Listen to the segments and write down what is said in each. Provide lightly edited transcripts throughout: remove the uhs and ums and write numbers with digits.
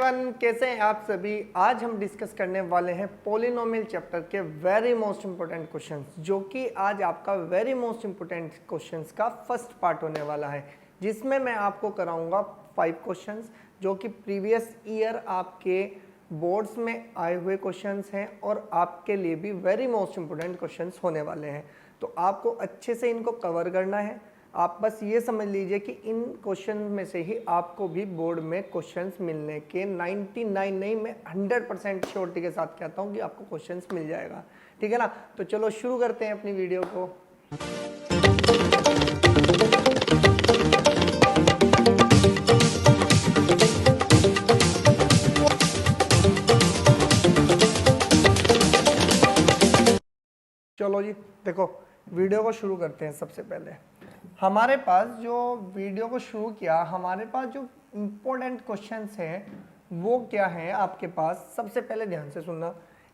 Everyone, कैसे हैं आप सभी। आज हम डिस्कस करने वाले हैं पॉलिनोमियल चैप्टर के वेरी मोस्ट इंपोर्टेंट क्वेश्चंस, जो कि आज आपका वेरी मोस्ट इंपोर्टेंट क्वेश्चंस का फर्स्ट पार्ट होने वाला है, जिसमें मैं आपको कराऊंगा 5 क्वेश्चंस जो कि प्रीवियस ईयर आपके बोर्ड्स में आए हुए क्वेश्चंस हैं और आपके लिए भी वेरी मोस्ट इंपोर्टेंट क्वेश्चंस होने वाले हैं। तो आपको अच्छे से इनको कवर करना है। आप बस ये समझ लीजिए कि इन क्वेश्चन में से ही आपको भी बोर्ड में क्वेश्चंस मिलने के 99 नहीं, मैं 100% श्योरिटी के साथ कहता हूँ कि आपको क्वेश्चंस मिल जाएगा। ठीक है ना। तो चलो शुरू करते हैं अपनी वीडियो को। चलो जी, देखो वीडियो को शुरू करते हैं। सबसे पहले हमारे पास जो वीडियो को शुरू किया, हमारे पास जो इम्पोर्टेंट क्वेश्चंस हैं वो क्या है आपके पास। सबसे पहले ध्यान से सुनना,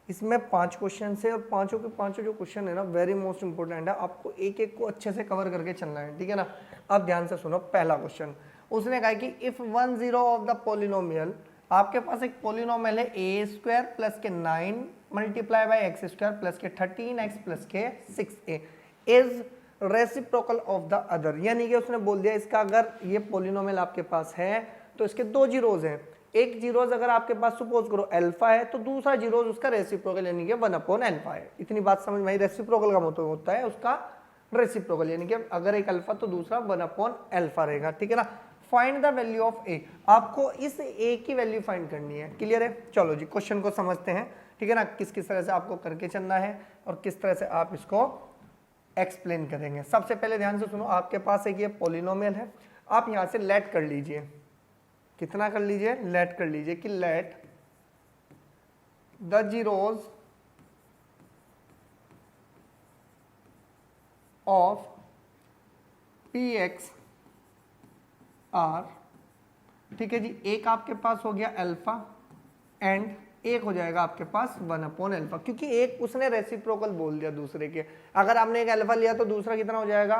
इसमें 5 क्वेश्चन है और पांचों के पांचों जो क्वेश्चन है ना वेरी मोस्ट इंपोर्टेंट है। आपको एक एक को अच्छे से कवर करके चलना है, ठीक है ना। अब ध्यान से सुनो। पहला क्वेश्चन उसने कहा कि इफ 1 0 ऑफ द पॉलिनोमियल, आपके पास एक पॉलिनोमियल है a² प्लस के 9 मल्टीप्लाई बाई x² प्लस के 13x प्लस के 6a is reciprocal of the other. यानी कि उसने बोल दिया इसका अगर ये पॉलिनोमियल आपके पास है तो इसके 2 जीरोज हैं। एक जीरोज अगर आपके पास सपोज करो अल्फा है तो दूसरा जीरोज उसका रेसिप्रोकल यानी कि 1/अल्फा है। इतनी बात समझ में आई। रेसिप्रोकल का मतलब होता है उसका रेसिप्रोकल, यानी कि अगर एक अल्फा तो दूसरा 1/अल्फा रहेगा, ठीक है ना। फाइंड द वैल्यू ऑफ ए, आपको इस ए की वैल्यू फाइंड करनी है। क्लियर है। चलो जी क्वेश्चन को समझते हैं, ठीक है ना। किस किस तरह से आपको करके चलना है और किस तरह से आप इसको एक्सप्लेन करेंगे। सबसे पहले ध्यान से सुनो, आपके पास एक ये पॉलिनोमियल है। आप यहां से लेट कर लीजिए। कितना कर लीजिए? लेट कर लीजिए कि let the zeros of P X are, ठीक है जी। एक आपके पास हो गया अल्फा एंड एक हो जाएगा आपके पास 1/अल्फा, क्योंकि एक उसने रेसिप्रोकल बोल दिया दूसरे के। अगर आपने एक अल्फा लिया तो दूसरा कितना हो जाएगा?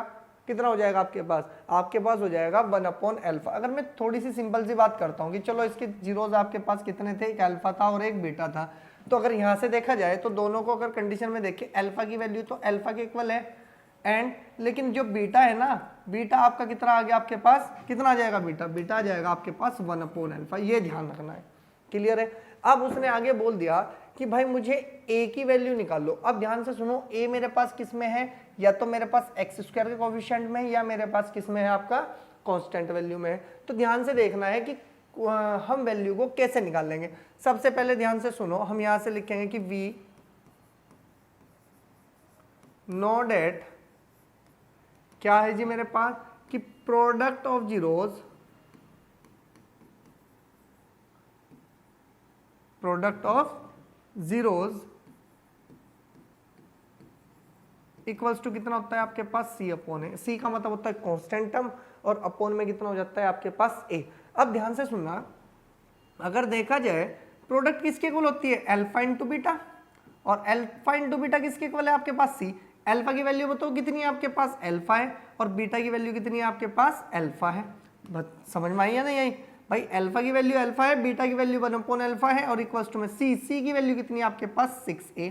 कितना हो जाएगा आपके पास? आपके पास हो जाएगा 1/अल्फा। अगर मैं थोड़ी सी सिंपल सी बात करता हूँ कि चलो इसके जीरोज आपके पास कितने थे, एक अल्फा था और एक बीटा था। तो अगर यहाँ से देखा जाए तो दोनों को अगर कंडीशन में देखें, अल्फा की वैल्यू तो अल्फा के इक्वल है एंड, लेकिन जो बीटा है ना, बीटा आपका कितना आ गया आपके पास? कितना आ जाएगा बीटा? बीटा आ जाएगा आपके पास 1/अल्फा। ये ध्यान रखना है। क्लियर है। अब उसने आगे बोल दिया कि भाई मुझे a की वैल्यू निकाल लो। अब ध्यान से सुनो, a मेरे पास किस में है? या तो मेरे पास x² के कोएफिशिएंट में, या मेरे पास किस में है? आपका कांस्टेंट वैल्यू में है। तो ध्यान से देखना है कि हम वैल्यू को कैसे निकाल लेंगे। सबसे पहले ध्यान से सुनो, हम यहां से लिखेंगे कि v नो डेट क्या है जी मेरे पास कि product of zeros, product of zeros equals to कितना होता है आपके पास? c upon a. c का मतलब होता है कांस्टेंट टर्म और अपॉन में कितना हो जाता है आपके पास a। अब ध्यान से सुनना, अगर देखा जाए प्रोडक्ट किसके इक्वल होती है? अल्फा इंटू बीटा, और अल्फा इंटू बीटा किसके इक्वल है आपके पास? c। अल्फा की वैल्यू बताओ कितनी है आपके पास? अल्फा है। और बीटा की वैल्यू कितनी है आपके पास? अल्फा है। समझ में आई या नहीं आई? भाई अल्फा की वैल्यू अल्फा है, बीटा की वैल्यू 1/अल्फा है और इक्वल्स टू में सी की वैल्यू कितनी है आपके पास? 6a,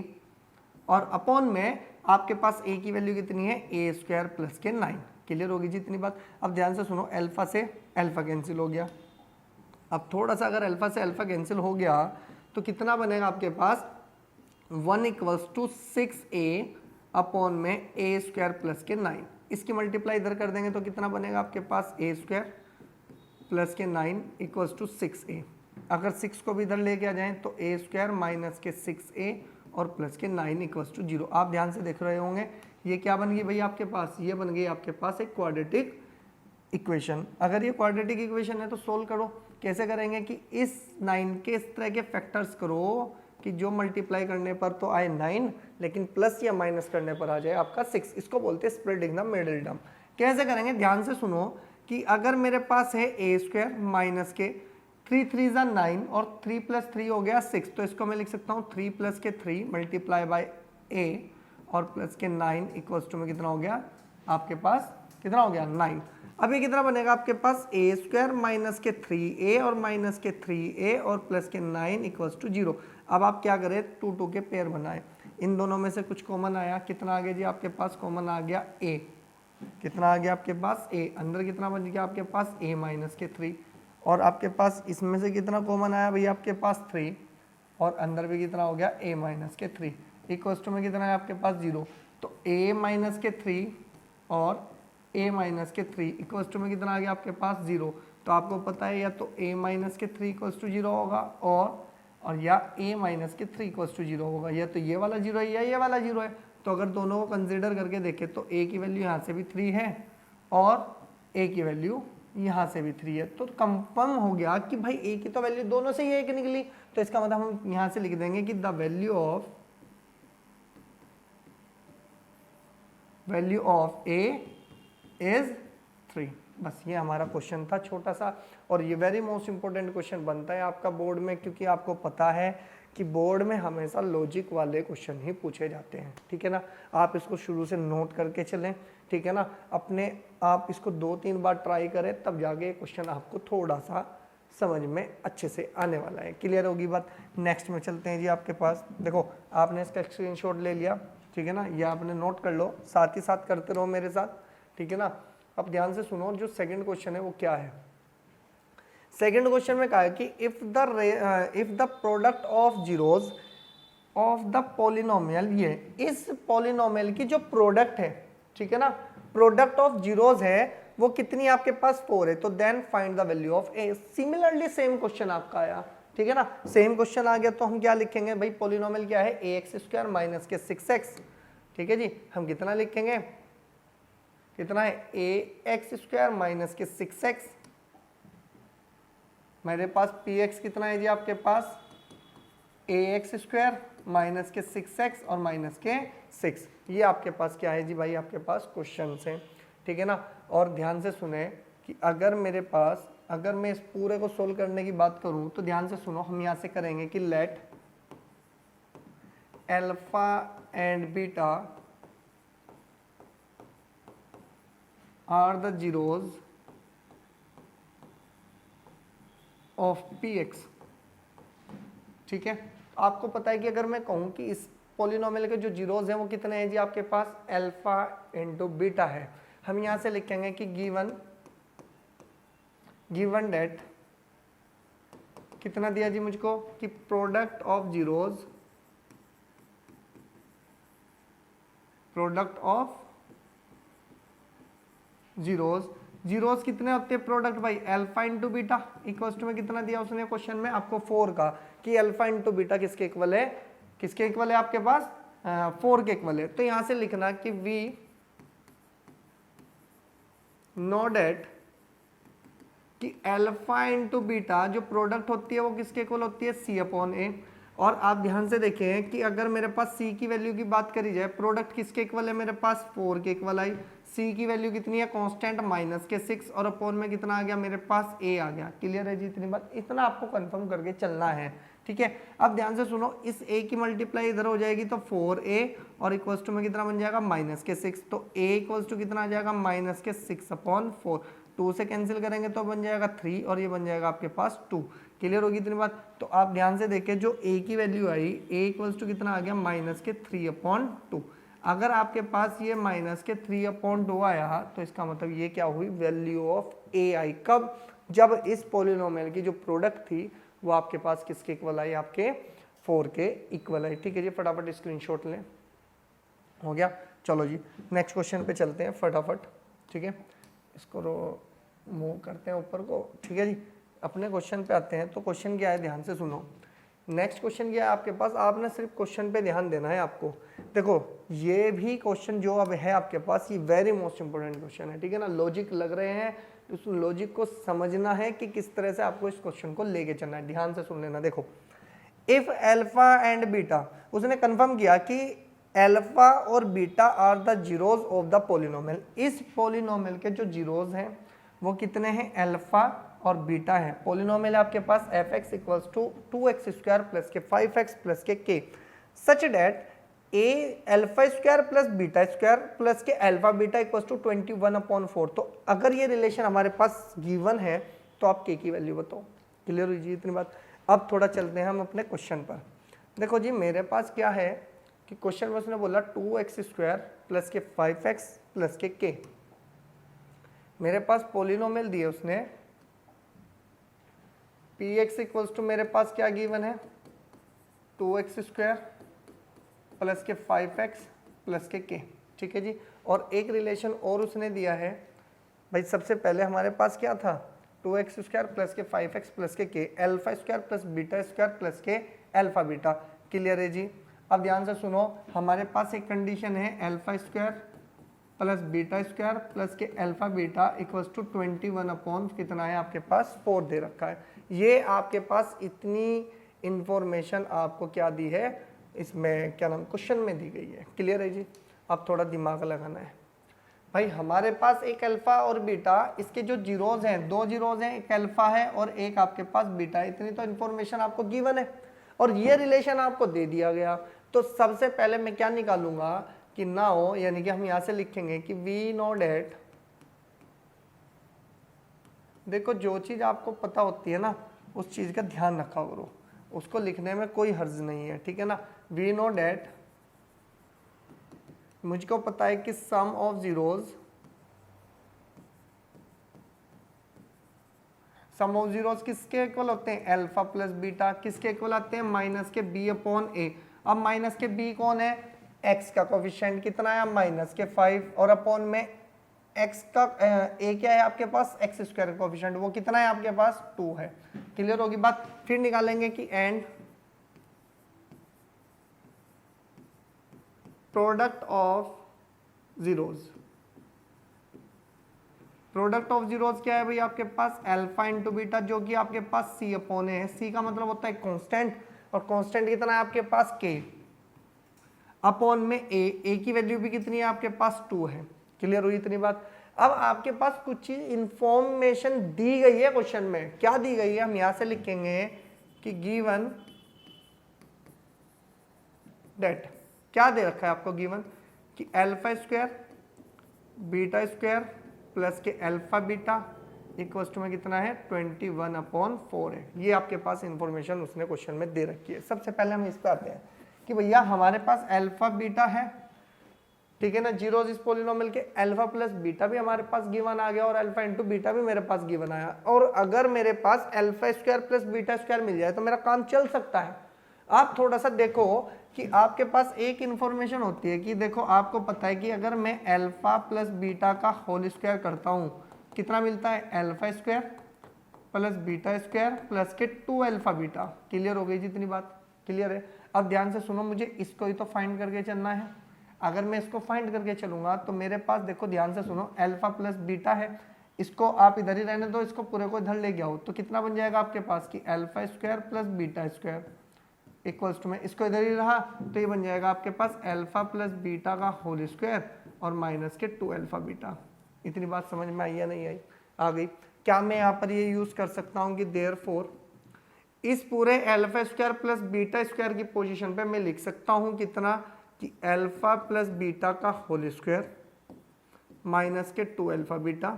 और अपॉन में आपके पास a की वैल्यू कितनी है? a² प्लस के 9। क्लियर होगी जी इतनी बात। अब ध्यान से सुनो, अल्फा से अल्फा कैंसिल हो गया। अब थोड़ा सा अगर अल्फा से अल्फा कैंसिल हो गया तो कितना बनेगा आपके पास? 1 इक्वल्स टू 6a अपॉन में a² प्लस के 9। इसकी मल्टीप्लाई इधर कर देंगे तो कितना बनेगा आपके पास? a² प्लस के 9 इक्वल्स टू 6a। अगर 6 को भी इधर लेके आ जाएं तो a² माइनस के 6a और प्लस के 9 इक्वल्स टू 0। आप ध्यान से देख रहे होंगे ये क्या बन गई भाई आपके पास? ये बन गई आपके पास एक क्वाड्रेटिक इक्वेशन। अगर ये क्वाड्रेटिक इक्वेशन है तो सोल्व करो। कैसे करेंगे कि इस 9 के इस तरह के फैक्टर्स करो कि जो मल्टीप्लाई करने पर तो आए 9, लेकिन प्लस या माइनस करने पर आ जाए आपका 6। इसको बोलते हैं स्प्रेडिंग द मिडिल टर्म। कैसे करेंगे? ध्यान से सुनो कि अगर मेरे पास है a² माइनस के 3 3 ज़ा 9 और 3 प्लस 3 हो गया 6, तो इसको मैं लिख सकता हूँ 3 प्लस के 3 मल्टीप्लाई बाय a और प्लस के 9 इक्वल्स टू में कितना हो गया आपके पास? कितना हो गया? 9। अब ये कितना बनेगा आपके पास ए स्क्वायर माइनस के 3a और माइनस के 3a और प्लस के 9 इक्वल्स टू 0। अब आप क्या करें, 2 के पेयर बनाए, इन दोनों में से कुछ कॉमन आया, कितना आ गया जी आपके पास कॉमन आ गया a, कितना आ गया आपके पास a, अंदर कितना बन गया आपके पास a माइनस के 3, और आपके पास इसमें से कितना कॉमन आया भैया आपके पास 3, और अंदर भी कितना हो गया a माइनस के 3, इक्वल्स टू में कितना है आपके पास 0। तो a माइनस के 3 और a माइनस के 3 इक्वल्स टू में कितना आ गया आपके पास 0। तो आपको पता है या तो a माइनस के 3 इक्वल्स टू 0 होगा और या a माइनस के 3 इक्वल्स टू 0 होगा, या तो ये वाला 0 है या ये वाला 0 है। तो अगर दोनों को कंसिडर करके देखें तो a की वैल्यू यहाँ से भी 3 है और a की वैल्यू यहाँ से भी 3 है, तो कंफर्म हो गया कि भाई a की तो वैल्यू दोनों से ही एक निकली। तो इसका मतलब हम यहाँ से लिख देंगे कि the value of a is 3। बस ये हमारा क्वेश्चन था छोटा सा, और ये वेरी मोस्ट इंपॉर्टेंट क्वेश्चन बनता है आपका बोर्ड में, क्योंकि आपको पता है कि बोर्ड में हमेशा लॉजिक वाले क्वेश्चन ही पूछे जाते हैं, ठीक है ना। आप इसको शुरू से नोट करके चलें, ठीक है ना, अपने आप इसको 2-3 बार ट्राई करें, तब जाके क्वेश्चन आपको थोड़ा सा समझ में अच्छे से आने वाला है। क्लियर होगी बात। नेक्स्ट में चलते हैं जी आपके पास। देखो आपने इसका स्क्रीनशॉट ले लिया, ठीक है ना, या आपने नोट कर लो, साथ ही साथ करते रहो मेरे साथ, ठीक है ना। अब ध्यान से सुनो, जो सेकंड क्वेश्चन है वो क्या है। सेकंड क्वेश्चन में कहा है कि if the product of zeros of the polynomial, ये इस पॉलिनोमियल की जो प्रोडक्ट है, ठीक है ना, प्रोडक्ट ऑफ जीरोज है वो कितनी आपके पास 4 है, तो then find the value of A. Similarly same question आपका आया, ठीक है ना, सेम क्वेश्चन आ गया, तो हम क्या लिखेंगे भाई, पॉलिनोमियल क्या है, ax स्क्वायर माइनस के 6x, ठीक है जी। हम कितना लिखेंगे, कितना है ax स्क्वायर माइनस के 6x, मेरे पास px कितना है जी आपके पास ax स्क्वायर माइनस के 6x और माइनस के 6, ये आपके पास क्या है जी भाई, आपके पास क्वेश्चन है, ठीक है ना। और ध्यान से सुने कि अगर मेरे पास, अगर मैं इस पूरे को सोल्व करने की बात करूं तो ध्यान से सुनो, हम यहां से करेंगे कि let alpha and beta are the zeros of px, ठीक है। आपको पता है कि अगर मैं कहूं कि इस पॉलिनोमियल के जो जीरोज हैं वो कितने हैं जी आपके पास, अल्फा इंटू बीटा है। हम यहां से लिखेंगे कि गिवन डेट कितना दिया जी मुझको, कि प्रोडक्ट ऑफ जीरोज कितने होते हैं प्रोडक्ट भाई, alpha into beta, equals to में कितना दिया उसने क्वेश्चन में आपको 4 का, कि अल्फा इंटू बीटा किसके इक्वल है, किसके इक्वल है आपके पास 4 के इक्वल है। तो यहां से लिखना कि वी नो डेट कि अल्फा इंटू बीटा जो प्रोडक्ट होती है वो किसके इक्वल होती है, सी अपॉन ए। और आप ध्यान से देखें कि अगर मेरे पास सी की वैल्यू की बात करी जाए, प्रोडक्ट किसके इक्वल है, मेरे पास 4 के इक्वल आई, सी की वैल्यू कितनी है कांस्टेंट माइनस के 6, और अपॉन में कितना आ गया मेरे पास ए आ गया। क्लियर है जी, इतनी बात, इतना आपको कंफर्म करके चलना है, ठीक है। अब ध्यान से सुनो, इस a की मल्टीप्लाई इधर हो जाएगी तो 4a और इक्वल्स टू में कितना बन जाएगा माइनस के 6, तो a इक्वल्स टू कितना आ जाएगा माइनस के 6 अपॉन 4, 2 से कैंसिल करेंगे तो बन जाएगा 3 और ये बन जाएगा आपके पास 2। क्लियर होगी इतनी बात। तो आप ध्यान से देखें, जो a की वैल्यू आई, a इक्वल्स टू कितना आ गया माइनस के 3 अपॉन 2। अगर आपके पास ये माइनस के 3 अपॉन 2 आया तो इसका मतलब ये क्या हुई, वैल्यू ऑफ a आई। कब, जब इस पॉलिनोमियल की जो प्रोडक्ट थी वो आपके पास किसके इक्वल आई, आपके 4 के इक्वल आई। ठीक है जी, फटाफट स्क्रीनशॉट लें, हो गया। चलो जी नेक्स्ट क्वेश्चन पे चलते हैं फटाफट, ठीक है। इसको मूव करते हैं ऊपर को, ठीक है जी। अपने क्वेश्चन पे आते हैं। तो क्वेश्चन क्या है, ध्यान से सुनो। नेक्स्ट क्वेश्चन क्या है आपके पास, आपने सिर्फ क्वेश्चन पे ध्यान देना है आपको। देखो ये भी क्वेश्चन जो अब है आपके पास, ये वेरी मोस्ट इंपोर्टेंट क्वेश्चन है, ठीक है ना। लॉजिक लग रहे हैं, उस लॉजिक को समझना है कि किस तरह से आपको इस क्वेश्चन को लेके चलना है। ध्यान से सुन लेना। देखो, इफ अल्फा एंड बीटा, उसने कंफर्म किया कि अल्फा और beta are the zeros of the polynomial. इस पॉलिनोमियल के जो जीरोज हैं वो कितने हैं, अल्फा और बीटा है। पॉलिनोमियल आपके पास f(x = 2x² + के 5x + के k such that a alpha square plus beta square plus K alpha beta equal to 21/4। तो अगर ये रिलेशन हमारे पास गिवन है तो आप के की वैल्यू बताओ। क्लियर हुई जी इतनी बात। अब थोड़ा चलते हैं हम अपने क्वेश्चन पर। देखो जी मेरे पास क्या है कि क्वेश्चन में उसने बोला 2x स्क्वायर प्लस के 5x प्लस के मेरे पास पोलिनोमियल दिए उसने px इक्वल्स टू मेरे पास क्या गिवन है 2x स्क्वायर प्लस के 5x प्लस के ठीक है जी। और एक रिलेशन और उसने दिया है भाई, सबसे पहले हमारे पास क्या था 2x स्क्वायर प्लस के 5x plus K alpha square plus beta square plus K alpha beta. Clear है जी। अब ध्यान से सुनो, हमारे पास एक कंडीशन है alpha square plus beta square plus K alpha beta equals to 21 upon कितना है आपके पास 4 दे रखा है। ये आपके पास इतनी इंफॉर्मेशन आपको क्या दी है इसमें क्या नाम क्वेश्चन में दी गई है। क्लियर है जी। अब थोड़ा दिमाग लगाना है भाई, हमारे पास एक अल्फा और बीटा, इसके जो जीरोज हैं, दो जीरोज हैं, एक अल्फा है और एक आपके पास बीटा है। इतनी तो इन्फॉर्मेशन आपको गिवन है और ये रिलेशन आपको दे दिया गया। तो सबसे पहले मैं क्या निकालूंगा कि नाउ, यानी कि हम यहां से लिखेंगे कि वी नो डेट, देखो जो चीज आपको पता होती है ना उस चीज का ध्यान रखा करो, उसको लिखने में कोई हर्ज नहीं है, ठीक है ना। वी नो डेट, मुझको पता है कि sum of zeros, sum of zeros किसके इक्वल होते हैं अल्फा प्लस बीटा, किसके इक्वल आते हैं माइनस के बी अपॉन ए। अब माइनस के बी कौन है, एक्स का कोफिशिएंट कितना है माइनस के 5 और अपॉन में एक्स का ए क्या है आपके पास एक्स स्क्वायर का कोफिशिएंट, वो कितना है आपके पास 2 है। क्लियर होगी बात। फिर निकालेंगे कि and product of zeros, product of zeros क्या है भाई आपके पास अल्फा इंटू बीटा, जो कि आपके पास सी अपॉन है। सी का मतलब होता है कांस्टेंट और कांस्टेंट कितना है आपके पास के अपॉन में ए की वैल्यू भी कितनी है आपके पास 2 है। क्लियर हुई इतनी बात। अब आपके पास कुछ चीज इंफॉर्मेशन दी गई है क्वेश्चन में, क्या दी गई है हम यहां से लिखेंगे कि गिवन डेट, क्या दे रखा है आपको गिवन कि alpha square beta square plus K alpha beta equals to में कितना है 21/4 है। ये आपके पास इंफॉर्मेशन उसने क्वेश्चन में दे रखी है। सबसे पहले हम इस पे आते हैं कि भैया हमारे पास अल्फा बीटा है, ठीक है ना, जीरोज इस पॉलिनोमियल के, अल्फा प्लस बीटा भी हमारे पास गिवन आ गया और अल्फा इंटू बीटा भी मेरे पास गिवन आया। और अगर मेरे पास alpha square plus beta square मिल जाए तो मेरा काम चल सकता है। आप थोड़ा सा देखो कि आपके पास एक इंफॉर्मेशन होती है कि देखो आपको पता है कि अगर मैं अल्फा प्लस बीटा का होल स्क्वायर करता हूं कितना मिलता है alpha square plus beta square plus के 2 अल्फा बीटा। क्लियर हो गई जितनी बात। क्लियर है। अब ध्यान से सुनो, मुझे इसको ही तो फाइंड करके चलना है। अगर मैं इसको फाइंड करके चलूंगा तो मेरे पास देखो ध्यान से सुनो अल्फा प्लस बीटा है, इसको आप इधर ही रहने दो, इसको पूरे को इधर ले गया हो तो कितना बन जाएगा आपके पास कि alpha square plus beta square equals to में, इसको इधर ही रहा तो ये बन जाएगा आपके पास अल्फा प्लस बीटा का होल स्क्वायर और माइनस के 2 अल्फा बीटा। इतनी बात समझ में आई या नहीं आई? आ गई। क्या मैं यहाँ पर ये यूज कर सकता हूँ कि देयरफॉर इस पूरे alpha square plus beta square की पोजीशन पे मैं लिख सकता हूँ कितना कि अल्फा प्लस बीटा का होल स्क्वायर माइनस के 2 अल्फा बीटा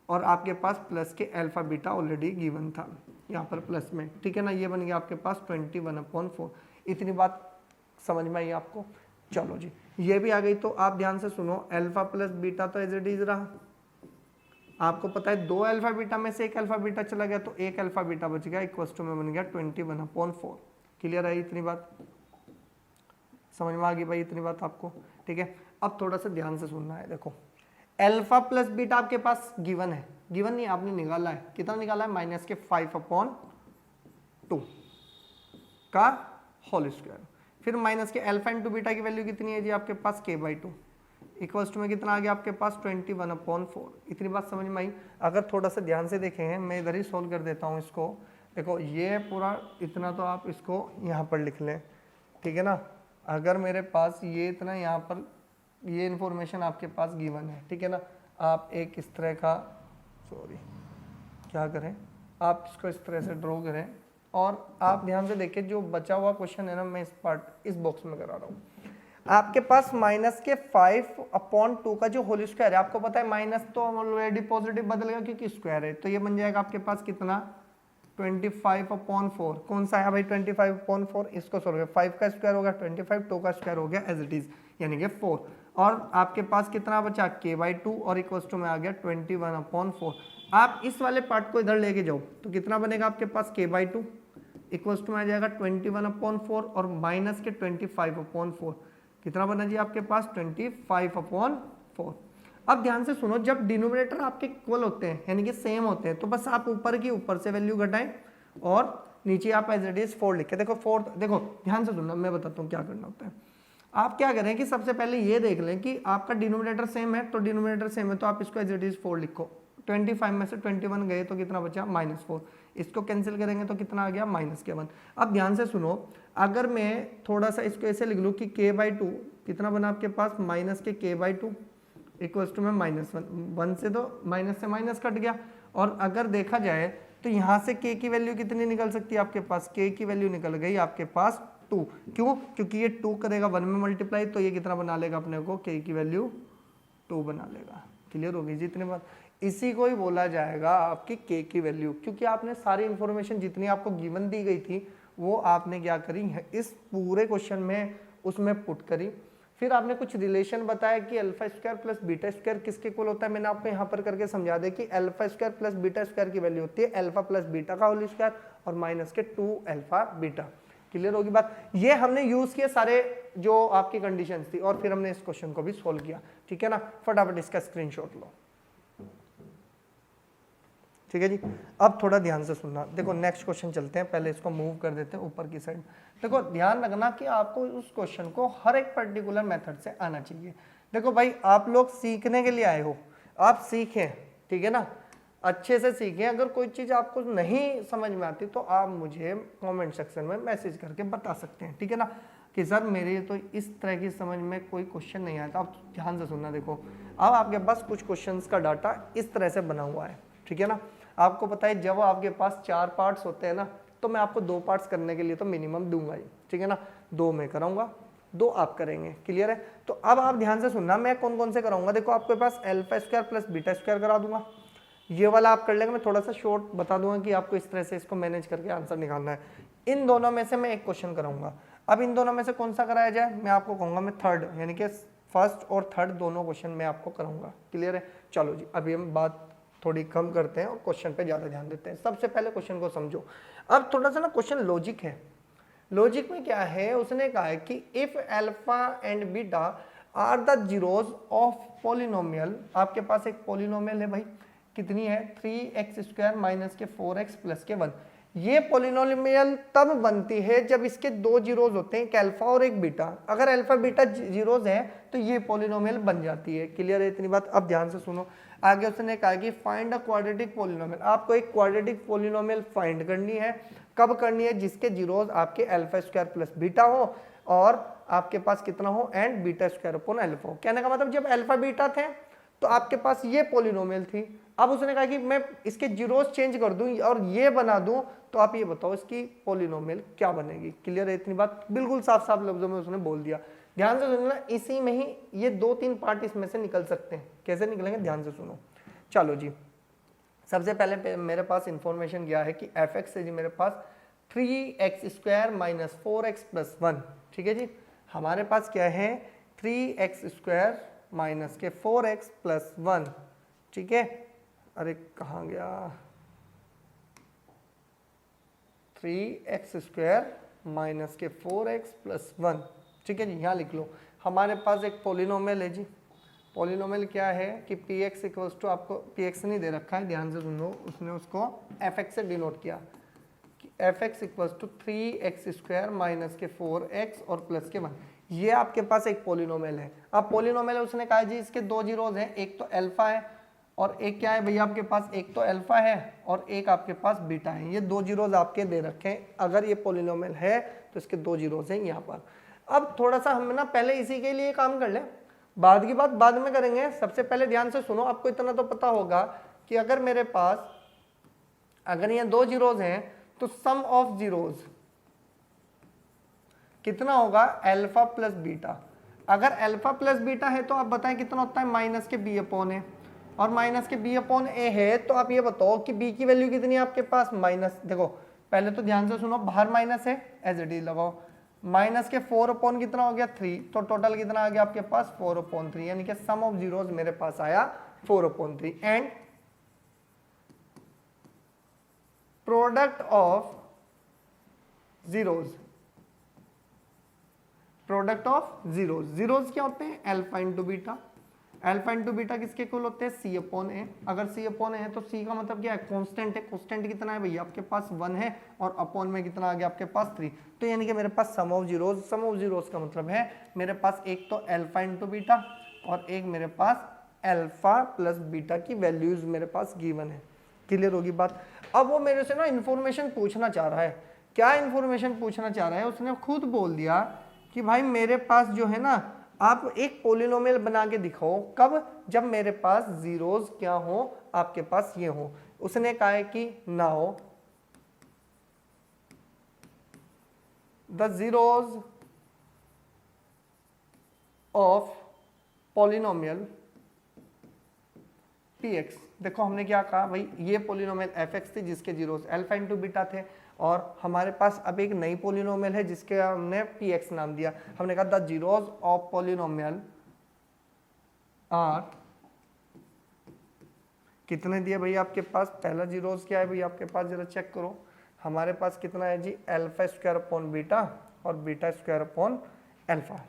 और आपके पास plus K alpha beta already given था यहाँ पर प्लस में, ठीक है ना। ये बन गया आपके पास 21/4। इतनी बात समझ में आई आपको? चलो जी ये भी आ गई। तो आप ध्यान से सुनो, अल्फा प्लस बीटा तो एज इट इज रहा, आपको पता है 2 अल्फा बीटा में से एक अल्फा बीटा चला गया तो एक अल्फा बीटा बच गया इक्वल्स टू में बन गया 21/4। क्लियर है इतनी बात? समझ में आ गई भाई इतनी बात आपको? ठीक है। अब थोड़ा सा ध्यान से सुनना है। देखो अल्फा प्लस बीटा आपके पास गिवन है, गिवन नहीं आपने निकाला है, कितना निकाला है माइनस के 5/2 का होल स्क्वायर। फिर माइनस के अल्फा इंटू बीटा की वैल्यू कितनी है जी आपके पास k/2 इक्वल्स टू में कितना आ गया आपके पास 21/4। इतनी बात समझ में आई? अगर थोड़ा सा ध्यान से देखें, मैं इधर ही सोल्व कर देता हूँ इसको। देखो ये पूरा इतना तो आप इसको यहाँ पर लिख लें, ठीक है ना। अगर मेरे पास ये इतना यहाँ पर ये इन्फॉर्मेशन आपके पास गिवन है, ठीक है ना, आप एक इस तरह का क्या करें, आप इसको इस तरह से ड्रॉ करें और आप ध्यान से देखें जो बचा हुआ क्वेश्चन है ना, मैं इस बॉक्स में करा रहा हूँ। आपके पास माइनस के 5/2 का जो होल स्क्वायर है, आपको पता है माइनस तो ऑलरेडी पॉजिटिव बदल गया क्योंकि स्क्वायर है, तो ये बन जाएगा आपके पास कितना 25/4। कौन सा है भाई 25/4? इसको सोल्व 5 का स्क्वायर हो गया 25, 2 का स्क्वायर हो गया एज इट इज यानी कि 4, और आपके पास कितना बचा k/2 और इक्वल टू में आ गया 21/4। आप इस वाले पार्ट को इधर लेके जाओ तो कितना बनेगा आपके पास k/2 इक्वल्स टू में आ जाएगा 21/4 और माइनस के 25/4 कितना बना जी आपके पास 25/4। अब ध्यान से सुनो, जब डिनोमिनेटर आपके इक्वल होते हैं यानी कि सेम होते हैं तो बस आप ऊपर की ऊपर से वैल्यू घटाएं और नीचे आप एज इट इज 4 लिखे। देखो 4, देखो ध्यान से सुनना, मैं बताता हूँ क्या करना होता है। आप क्या करें कि सबसे पहले ये देख लें कि आपका डिनोमिनेटर सेम है, तो डिनोमिनेटर सेम है तो आप इसको एज इट इज 4 लिखो। 25 में से 21 गए तो कितना बचा -4, इसको कैंसिल करेंगे तो कितना आ गया -1। अब ध्यान से सुनो, अगर मैं थोड़ा सा इसको ऐसे लिख लूँ कि k/2 कितना बना आपके पास माइनस के k/2 इक्वल्स टू में -1 से तो माइनस से माइनस कट गया, और अगर देखा जाए तो यहाँ से k की वैल्यू कितनी निकल सकती है आपके पास, k की वैल्यू निकल गई आपके पास 2। क्यों? क्योंकि ये 2 करेगा 1 में मल्टीप्लाई, तो ये कितना बना लेगा अपने को, k की वैल्यू 2 बना लेगा। क्लियर होगी जी इतने बात? इसी को ही बोला जाएगा आपकी k की वैल्यू, क्योंकि आपने सारी इंफॉर्मेशन जितनी आपको गिवन दी गई थी वो आपने क्या करी इस पूरे क्वेश्चन में उसमें पुट करी। फिर आपने कुछ रिलेशन बताया कि alpha square plus beta square किसके इक्वल होता है, मैंने आपको यहाँ पर करके समझा दिया कि alpha square plus beta square की वैल्यू होती है अल्फा प्लस बीटा का होल स्क्वायर और माइनस के 2 अल्फा बीटा। क्लियर होगी बात? ये हमने यूज किए सारे जो आपकी कंडीशंस थी और फिर हमने इस क्वेश्चन को भी सोल्व किया। ठीक है ना, फटाफट इसका स्क्रीनशॉट लो। ठीक है जी, अब थोड़ा ध्यान से सुनना। देखो नेक्स्ट क्वेश्चन चलते हैं, पहले इसको मूव कर देते हैं ऊपर की साइड। देखो ध्यान रखना कि आपको उस क्वेश्चन को हर एक पर्टिकुलर मेथड से आना चाहिए। देखो भाई आप लोग सीखने के लिए आए हो, आप सीखें, ठीक है ना, अच्छे से सीखें। अगर कोई चीज़ आपको नहीं समझ में आती तो आप मुझे कमेंट सेक्शन में मैसेज करके बता सकते हैं, ठीक है ना, कि सर मेरे तो इस तरह की समझ में कोई क्वेश्चन नहीं आया। तो आप ध्यान से सुनना। देखो अब आपके पास कुछ क्वेश्चंस का डाटा इस तरह से बना हुआ है, ठीक है ना। आपको पता है जब आपके पास 4 पार्ट्स होते हैं ना, तो मैं आपको 2 पार्ट्स करने के लिए तो मिनिमम दूंगा ही, ठीक है ना। 2 मैं कराऊंगा, 2 आप करेंगे। क्लियर है? तो अब आप ध्यान से सुनना, मैं कौन कौन से कराऊंगा। देखो आपके पास alpha square plus beta square करा दूंगा, ये वाला आप कर लेंगे। मैं थोड़ा सा शॉर्ट बता दूंगा कि आपको इस तरह से इसको मैनेज करके आंसर निकालना है। इन दोनों में से मैं एक क्वेश्चन कराऊंगा। अब इन दोनों में से कौन सा कराया जाए, मैं आपको कहूंगा मैं थर्ड, यानी कि फर्स्ट और थर्ड दोनों क्वेश्चन मैं आपको कराऊंगा। क्लियर है? चलो जी, अभी हम बात थोड़ी कम करते हैं और क्वेश्चन पे ज्यादा ध्यान देते हैं। सबसे पहले क्वेश्चन को समझो। अब थोड़ा सा ना क्वेश्चन लॉजिक है। लॉजिक में क्या है, उसने कहा है कि if alpha and beta are the zeros of polynomial. आपके पास एक पॉलिनोमियल है भाई, कितनी है 3x² माइनस के 4x प्लस के 1। ये पॉलिनोमियल तब बनती है जब इसके 2 जीरोज होते हैं, एक अल्फा और एक बीटा। अगर अल्फा बीटा जीरोज है तो ये पॉलिनोमियल बन जाती है। क्लियर है इतनी बात? अब ध्यान से सुनो, आगे उसने कहा कि फाइंड अ क्वाड्रेटिक पॉलिनोमियल। आपको एक क्वाड्रेटिक पॉलिनोमियल फाइंड करनी है। कब करनी है? जिसके जीरोज आपके अल्फा स्क्वायर प्लस बीटा हो और आपके पास कितना हो, and beta square upon alpha हो। कहने का मतलब जब अल्फा बीटा थे तो आपके पास ये पॉलिनोमियल थी। अब उसने कहा कि मैं इसके जीरोज चेंज कर दूं और ये बना दूं, तो आप ये बताओ इसकी पॉलिनोमियल क्या बनेगी। क्लियर है इतनी बात? बिल्कुल साफ साफ लफ्जों में उसने बोल दिया। ध्यान से सुनना, इसी में ही ये 2-3 पार्ट इसमें से निकल सकते हैं। कैसे निकलेंगे ध्यान से सुनो। चलो जी, सबसे पहले मेरे पास इंफॉर्मेशन क्या है कि एफ एक्स है जी मेरे पास 3x² माइनस 4x प्लस 1। ठीक है जी, हमारे पास क्या है 3x² माइनस के 4x प्लस 1। ठीक है, अरे कहाँ गया, 3x² माइनस के 4x प्लस 1। ठीक है जी, यहाँ लिख लो। हमारे पास एक पॉलिनोमियल है जी। पॉलिनोमियल क्या है कि px इक्वल्स टू, आपको px नहीं दे रखा है, ध्यान से सुनो, उसने उसको fx से डिनोट किया कि fx equals to 3x² minus के 4x और प्लस के 1। ये आपके पास एक पॉलिनोमियल है। अब पॉलिनोमियल है, उसने कहा जी इसके 2 जीरोज हैं, एक तो अल्फा है और एक क्या है भैया आपके पास, एक तो अल्फा है और एक आपके पास बीटा है। ये 2 जीरोज आपके दे रखे हैं। अगर ये पॉलिनोमियल है तो इसके 2 जीरोज हैं यहाँ पर। अब थोड़ा सा हम ना पहले इसी के लिए काम कर लें, बाद की बात बाद में करेंगे। सबसे पहले ध्यान से सुनो, आपको इतना तो पता होगा कि अगर मेरे पास, अगर ये 2 जीरोज हैं तो सम ऑफ जीरोज कितना होगा, अल्फा प्लस बीटा। अगर अल्फा प्लस बीटा है तो आप बताएं कितना होता है माइनस के बी अपॉन ए, और माइनस के बी अपॉन ए है तो आप ये बताओ कि बी की वैल्यू कितनी है आपके पास माइनस, देखो पहले तो ध्यान से सुनो, बाहर माइनस है एज इट इज लगाओ, माइनस के 4 अपॉन कितना हो गया 3, तो टोटल कितना आ गया आपके पास 4 अपॉन 3, यानी कि सम ऑफ जीरोस मेरे पास आया 4 upon 3 and product of zeros, product of zeros, zeros क्या होते हैं alpha into beta, alpha into beta किसके इक्वल होते हैं सी अपॉन ए, अगर सी अपॉन ए है तो सी का मतलब क्या है कांस्टेंट है, कांस्टेंट कितना है भैया आपके पास 1 है और अपॉन में कितना आ गया आपके पास 3, तो यानी कि मेरे पास sum of zeros, sum of zeros का मतलब है मेरे पास एक तो अल्फा इंटू बीटा और एक मेरे पास अल्फा प्लस बीटा की वैल्यूज मेरे पास गिवन है। क्लियर होगी बात। अब वो मेरे से ना इंफॉर्मेशन पूछना चाह रहा है, क्या इंफॉर्मेशन पूछना चाह रहा है, उसने खुद बोल दिया कि भाई मेरे पास जो है ना आप एक पोलिनोमियल बना के दिखाओ, कब, जब मेरे पास जीरोस क्या हो आपके पास ये हो। उसने कहा है कि now the zeros of polynomial px, देखो हमने क्या कहा भाई ये पोलिनोमियल fx थी जिसके जीरोस अल्फा इंटू बीटा थे, और हमारे पास अब एक नई पोलिनोमियल है जिसके हमने px नाम दिया, हमने कहा the zeros of polynomial are, कितने दिए भैया आपके पास, पहला जीरोस क्या है भैया आपके पास जरा चेक करो, हमारे पास कितना है जी अल्फा स्क्वायर अपॉन बीटा और बीटा स्क्वायर अपॉन अल्फा,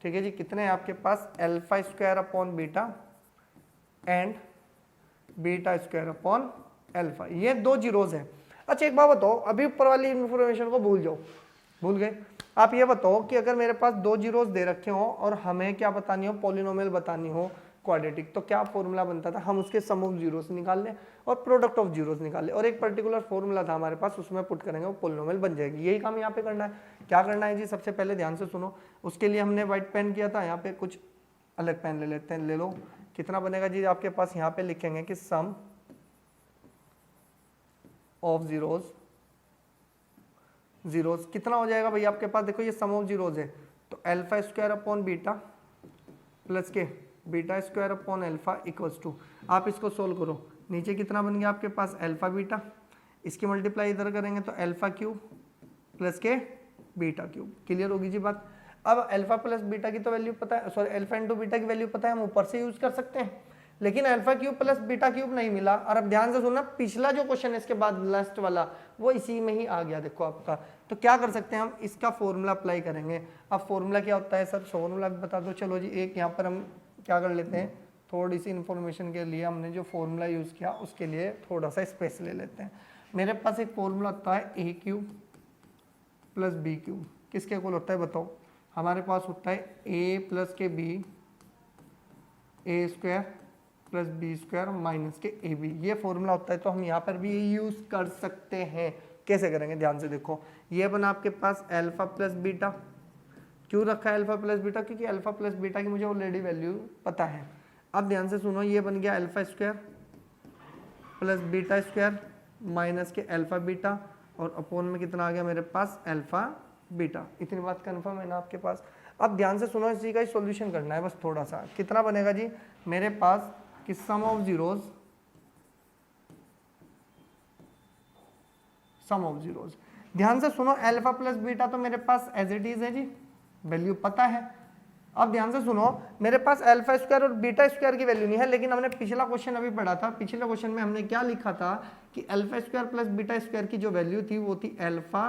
ठीक है जी, कितने हैं आपके पास alpha square upon beta and beta square upon alpha, ये दो जीरोस हैं। अच्छा एक बात बताओ, अभी ऊपर वाली इंफॉर्मेशन को भूल जाओ, भूल गए, आप ये बताओ कि अगर मेरे पास दो जीरोस दे रखे हो और हमें क्या बतानी हो पॉलिनोमियल बतानी हो क्वाड्रेटिक, तो क्या फॉर्मूला बनता था, हम उसके सम ऑफ जीरोस निकाल लें और प्रोडक्ट ऑफ जीरोस निकाल लें, और एक पर्टिकुलर फॉर्मूला था हमारे पास उसमें पुट करेंगे वो पॉलिनोमियल बन जाएगी। यही काम यहाँ पे करना है। क्या करना है जी, सबसे पहले ध्यान से सुनो, उसके लिए हमने व्हाइट पेन किया था, यहाँ पे कुछ अलग पेन ले लेते हैं, ले लो, कितना बनेगा जी आपके पास, यहाँ पे लिखेंगे कि सम ऑफ जीरोस, जीरोस कितना हो जाएगा भैया आपके पास, देखो ये सम ऑफ जीरोस है तो alpha square upon beta plus के beta square upon alpha equals to, आप इसको सोल्व करो, नीचे कितना बन गया आपके पास अल्फा बीटा, इसकी मल्टीप्लाई इधर करेंगे तो अल्फा क्यूब प्लस के बीटा क्यूब। क्लियर होगी जी बात। अब अल्फा प्लस बीटा की तो वैल्यू पता है, सॉरी अल्फा इंटू बीटा की वैल्यू पता है, हम ऊपर से यूज कर सकते हैं, लेकिन alpha cube plus beta cube नहीं मिला। और अब ध्यान से सुनना, पिछला जो क्वेश्चन है इसके बाद लास्ट वाला वो इसी में ही आ गया देखो आपका, तो क्या कर सकते हैं हम, इसका फॉर्मूला अप्लाई करेंगे। अब फॉर्मूला क्या होता है सर, फॉर्मूला बता दो, चलो जी एक यहाँ पर हम क्या कर लेते हैं, थोड़ी सी इंफॉर्मेशन के लिए हमने जो फॉर्मूला यूज किया उसके लिए थोड़ा सा स्पेस ले लेते हैं। मेरे पास एक फॉर्मूला होता है A cube plus B cube, किसके इक्वल होता है बताओ, हमारे पास होता है ए प्लस के B, A square plus B square minus के ए बी, ये फॉर्मूला होता है। तो हम यहाँ पर भी यूज कर सकते हैं। कैसे करेंगे, ध्यान से देखो, ये बना आपके पास अल्फा प्लस बीटा, क्यों रखा है अल्फा प्लस बीटा, क्योंकि अल्फा प्लस बीटा की मुझे ऑलरेडी वैल्यू पता है। अब ध्यान से सुनो, ये बन गया alpha square plus beta square minus के अल्फा बीटा, और अपोन में कितना आ गया मेरे पास अल्फा बीटा। इतनी बात कन्फर्म है ना आपके पास। अब ध्यान से सुनो, इसी का ही सॉल्यूशन करना है बस थोड़ा सा। कितना बनेगा जी मेरे पास कि sum of zeros, sum of zeros, ध्यान से सुनो, अल्फा प्लस बीटा तो मेरे पास एज इट इज है जी, वैल्यू पता है। अब ध्यान से सुनो, मेरे पास अल्फा स्क्वायर और बीटा स्क्वायर की वैल्यू नहीं है, लेकिन हमने पिछला क्वेश्चन अभी पढ़ा था, पिछले क्वेश्चन में हमने क्या लिखा था कि alpha square plus beta square की जो वैल्यू थी वो थी अल्फा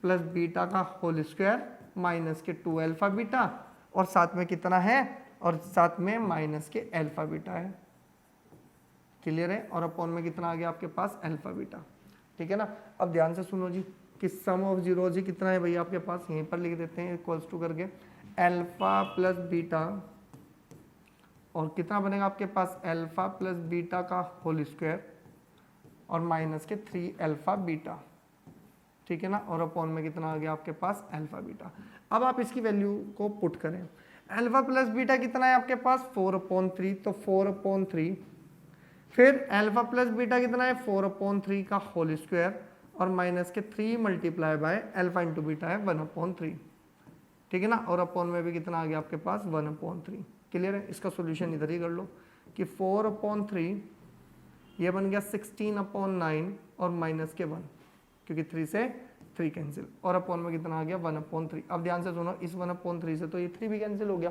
प्लस बीटा का होल स्क्वायर माइनस के 2 अल्फा बीटा, और साथ में कितना है, और साथ में माइनस के अल्फा बीटा है। क्लियर है। और अपॉन में कितना आ गया आपके पास अल्फा बीटा, ठीक है ना। अब ध्यान से सुनो जी कि सम ऑफ जीरो जी कितना है भैया आपके पास, यहीं पर लिख देते हैं इक्वल्स टू करके अल्फा प्लस बीटा, और कितना बनेगा आपके पास अल्फा प्लस बीटा का होल स्क्वायर और माइनस के 3 अल्फा बीटा, ठीक है ना। और अपॉन में कितना आ गया आपके पास अल्फा बीटा। अब आप इसकी वैल्यू को पुट करें, अल्फा प्लस बीटा कितना है आपके पास 4/3, तो 4/3, फिर अल्फा प्लस बीटा कितना है 4/3 का होल स्क्वायर और माइनस के 3 multiply by alpha into beta है 1/3, ठीक है ना, और अपॉन में भी कितना आ गया आपके पास 1/3। क्लियर है, इसका सोल्यूशन इधर ही कर लो कि 4/3 ये बन गया 16/9 और माइनस के 1, क्योंकि 3 से 3 कैंसिल, और अपॉन में कितना आ गया 1/3। अब ध्यान से सुनो, इस 1/3 से तो ये 3 भी कैंसिल हो गया।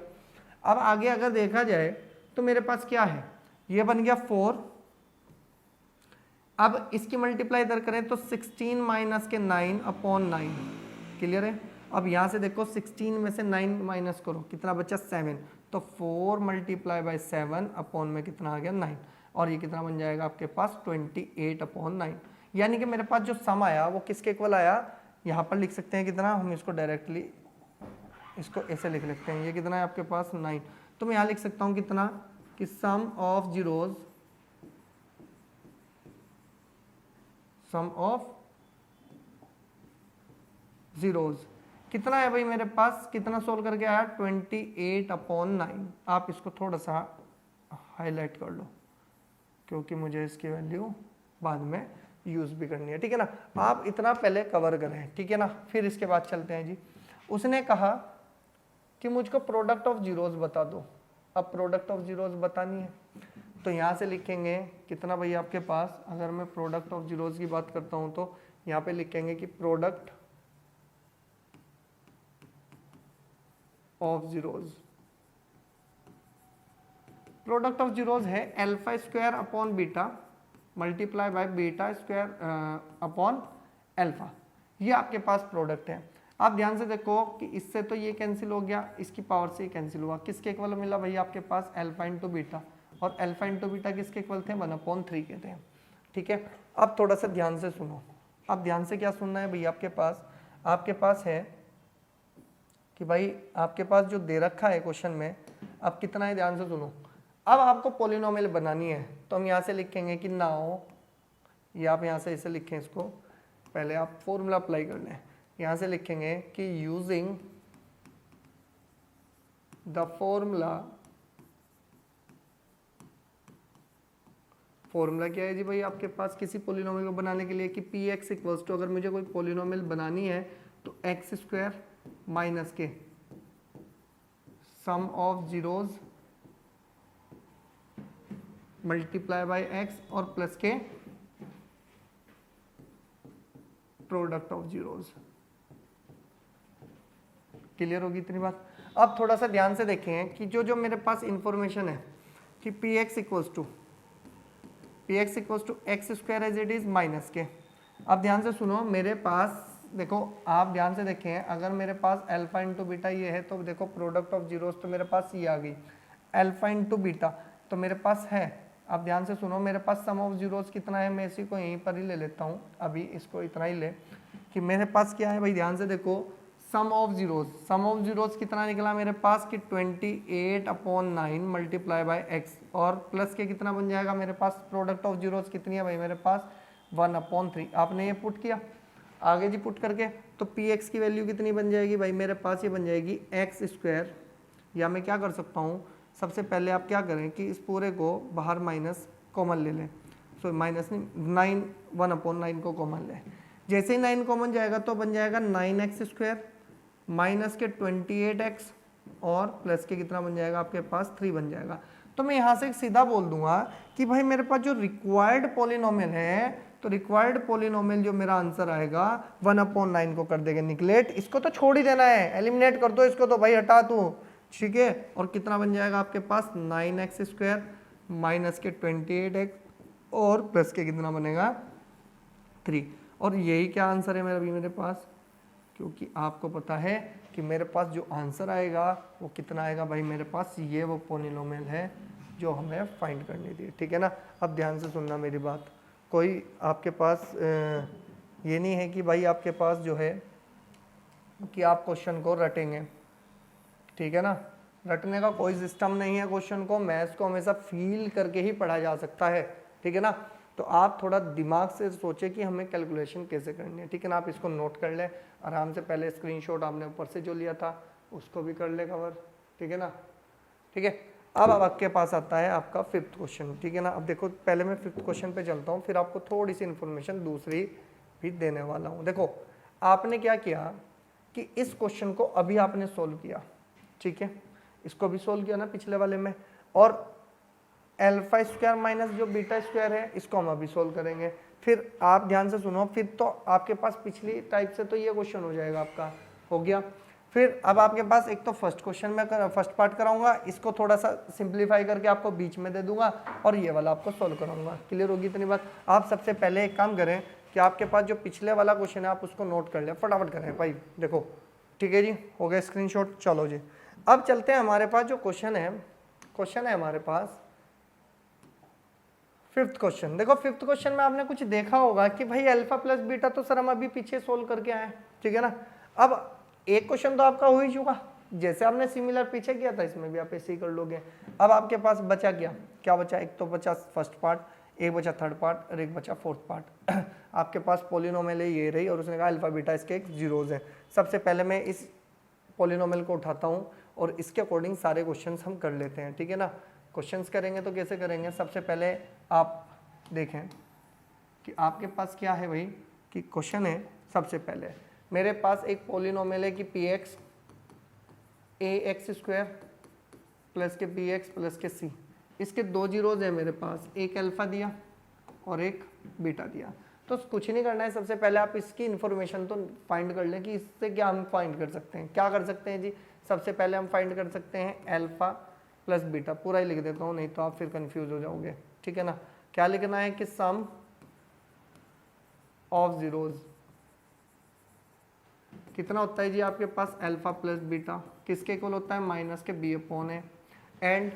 अब आगे अगर देखा जाए तो मेरे पास क्या है, ये बन गया 4, अब इसकी मल्टीप्लाई इधर करें तो 16 माइनस के 9/9। क्लियर है, अब यहां से देखो 16 में से 9 माइनस करो, कितना बचा 7, तो 4 मल्टीप्लाई बाय 7 अपॉन में कितना आ गया 9, और ये कितना बन जाएगा आपके पास 28/9। यानी कि मेरे पास जो सम आया वो किसके इक्वल आया, यहाँ पर लिख सकते हैं कितना, हम इसको डायरेक्टली इसको ऐसे लिख लेते हैं, ये कितना है आपके पास 9, तो मैं यहाँ लिख सकता हूँ कितना कि sum of zeros, sum of zeros कितना है भाई मेरे पास, कितना सोल्व करके आया 28/9। आप इसको थोड़ा सा हाईलाइट कर लो क्योंकि मुझे इसकी वैल्यू बाद में यूज भी करनी है, ठीक है ना। आप इतना पहले कवर करें, ठीक है ना, फिर इसके बाद चलते हैं जी। उसने कहा कि मुझको प्रोडक्ट ऑफ जीरोज बता दो। अब प्रोडक्ट ऑफ जीरोज बतानी है तो यहाँ से लिखेंगे कितना भाई आपके पास, अगर मैं प्रोडक्ट ऑफ जीरोज की बात करता हूँ तो यहाँ पे लिखेंगे कि product of zeros, product of zeros है alpha square upon beta multiply by beta square upon alpha, ये आपके पास प्रोडक्ट है। आप ध्यान से देखो कि इससे तो ये कैंसिल हो गया, इसकी पावर से कैंसिल हुआ, किसके इक्वल मिला भाई आपके पास अल्फा इंटू बीटा, और अल्फा इंटू बीटा किसके इक्वल थे 1/3 के थे, ठीक है। अब थोड़ा सा ध्यान से सुनो, अब ध्यान से क्या सुनना है भाई, आपके पास है कि भाई आपके पास जो दे रखा है क्वेश्चन में, अब कितना है ध्यान से सुनो। अब आपको पॉलिनोमियल बनानी है तो हम यहाँ से लिखेंगे कि नाउ, ये आप यहाँ से इसे लिखें, इसको पहले आप फॉर्मूला अप्लाई कर लें, यहाँ से लिखेंगे कि यूजिंग द फॉर्मूला क्या है जी भाई आपके पास किसी पॉलिनोमियल को बनाने के लिए कि पी एक्स इक्वल्स टू, अगर मुझे कोई पॉलिनोमियल बनानी है तो एक्स स्क्वायर माइनस के sum of zeros multiply by x और प्लस के प्रोडक्ट ऑफ जीरोज। क्लियर होगी इतनी बात। अब थोड़ा सा ध्यान से देखें कि जो मेरे पास इंफॉर्मेशन है कि P X equals to X square as it is minus K. अब ध्यान से सुनो, मेरे पास देखो, आप ध्यान से देखें, अगर मेरे पास अल्फा इंटू बीटा ये है तो देखो प्रोडक्ट ऑफ जीरोस तो मेरे पास ये आ गई, अल्फा इंटू बीटा तो मेरे पास है। अब ध्यान से सुनो, मेरे पास सम ऑफ जीरोस कितना है, मैं इसी को यहीं पर ही ले लेता हूँ, अभी इसको इतना ही ले कि मेरे पास क्या है भाई, ध्यान से देखो सम ऑफ जीरोस कितना निकला मेरे पास कि 28/9 मल्टीप्लाई बाय एक्स, और प्लस के कितना बन जाएगा मेरे पास, प्रोडक्ट ऑफ जीरोस कितनी है भाई मेरे पास 1/3। आपने ये पुट किया, आगे जी पुट करके तो पी एक्स की वैल्यू कितनी बन जाएगी भाई मेरे पास, ये बन जाएगी एक्स स्क्वायर, या मैं क्या कर सकता हूँ, सबसे पहले आप क्या करें कि इस पूरे को बाहर माइनस कॉमन ले लें, सो माइनस नहीं 1/9 को कॉमन लें, जैसे ही 9 कॉमन जाएगा तो बन जाएगा 9x स्क्वायर माइनस के 28x और प्लस के कितना बन जाएगा आपके पास 3 बन जाएगा। तो मैं यहाँ से सीधा बोल दूंगा कि भाई मेरे पास जो रिक्वायर्ड पॉलिनोमियल है, तो रिक्वायर्ड पॉलिनोमियल जो मेरा आंसर आएगा 1/9 को कर देगा निकलेट, इसको तो छोड़ ही देना है, एलिमिनेट कर दो इसको, तो भाई हटा तू, ठीक है। और कितना बन जाएगा आपके पास 9x स्क्वायर माइनस के 28x और प्लस के कितना बनेगा 3, और यही क्या आंसर है मेरा भी मेरे पास, क्योंकि आपको पता है कि मेरे पास जो आंसर आएगा वो कितना आएगा भाई मेरे पास, ये वो पॉलिनोमियल है जो हमें फाइंड करनी थी, ठीक है ना। अब ध्यान से सुनना मेरी बात, कोई आपके पास ये नहीं है कि भाई आपके पास जो है कि आप क्वेश्चन को रटेंगे, ठीक है ना, रटने का कोई सिस्टम नहीं है। क्वेश्चन को, मैथ्स को हमेशा फील करके ही पढ़ा जा सकता है, ठीक है ना। तो आप थोड़ा दिमाग से सोचे कि हमें कैलकुलेशन कैसे करनी है, ठीक है ना। आप इसको नोट कर ले आराम से, पहले स्क्रीनशॉट आपने ऊपर से जो लिया था उसको भी कर ले कवर, ठीक है ना, ठीक है। अब आपके पास आता है आपका 5th क्वेश्चन, ठीक है ना। अब देखो पहले मैं 5th क्वेश्चन पे चलता हूँ, फिर आपको थोड़ी सी इन्फॉर्मेशन दूसरी भी देने वाला हूँ। देखो आपने क्या किया कि इस क्वेश्चन को अभी आपने सोल्व किया, ठीक है, इसको भी सोल्व किया ना पिछले वाले में, और अल्फा स्क्वायर माइनस जो बीटा स्क्वायर है इसको हम अभी सोल्व करेंगे। फिर आप ध्यान से सुनो, फिर तो आपके पास पिछली टाइप से तो ये क्वेश्चन हो जाएगा आपका, हो गया। फिर अब आपके पास एक तो फर्स्ट क्वेश्चन में फर्स्ट पार्ट कराऊंगा, इसको थोड़ा सा सिंप्लीफाई करके आपको बीच में दे दूंगा और ये वाला आपको सोल्व कराऊंगा। क्लियर होगी इतनी बात। आप सबसे पहले एक काम करें कि आपके पास जो पिछले वाला क्वेश्चन है आप उसको नोट कर लें, फटाफट करें भाई, देखो, ठीक है जी, हो गया स्क्रीनशॉट। चलो जी, अब चलते हैं हमारे पास जो क्वेश्चन है हमारे पास फिफ्थ क्वेश्चन। देखो फिफ्थ क्वेश्चन में आपने कुछ देखा होगा कि भाई अल्फा प्लस बीटा तो सर हम अभी पीछे सोल्व करके आए, ठीक है ना। अब एक क्वेश्चन तो आपका हो ही चुका, जैसे आपने सिमिलर पीछे किया था इसमें भी आप ऐसे ही कर लोगे। अब आपके पास बचा क्या बचा, एक तो बचा फर्स्ट पार्ट, एक बचा थर्ड पार्ट और एक बचा फोर्थ पार्ट। आपके पास पॉलिनोमियल ये रही और उसने कहा अल्फा बीटा इसके एक जीरोज हैं। सबसे पहले मैं इस पॉलिनोमियल को उठाता हूँ और इसके अकॉर्डिंग सारे क्वेश्चंस हम कर लेते हैं, ठीक है ना। क्वेश्चंस करेंगे तो कैसे करेंगे, सबसे पहले आप देखें कि आपके पास क्या है भाई, कि क्वेश्चन है सबसे पहले मेरे पास एक पॉलिनोमियल है कि पी एक्स ए एक्स स्क्वायर प्लस के बी एक्स प्लस के सी, इसके दो जीरोज है मेरे पास, एक अल्फा दिया और एक बीटा दिया। तो कुछ नहीं करना है, सबसे पहले आप इसकी इन्फॉर्मेशन तो फाइंड कर लें कि इससे क्या हम फाइंड कर सकते हैं। क्या कर सकते हैं जी, सबसे पहले हम फाइंड कर सकते हैं अल्फा प्लस बीटा, पूरा ही लिख देता हूँ नहीं तो आप फिर कंफ्यूज हो जाओगे, ठीक है ना। क्या लिखना है कि सम ऑफ जीरोज कितना होता है जी आपके पास, अल्फा प्लस बीटा किसके इक्वल होता है, माइनस के बी अपॉन है, एंड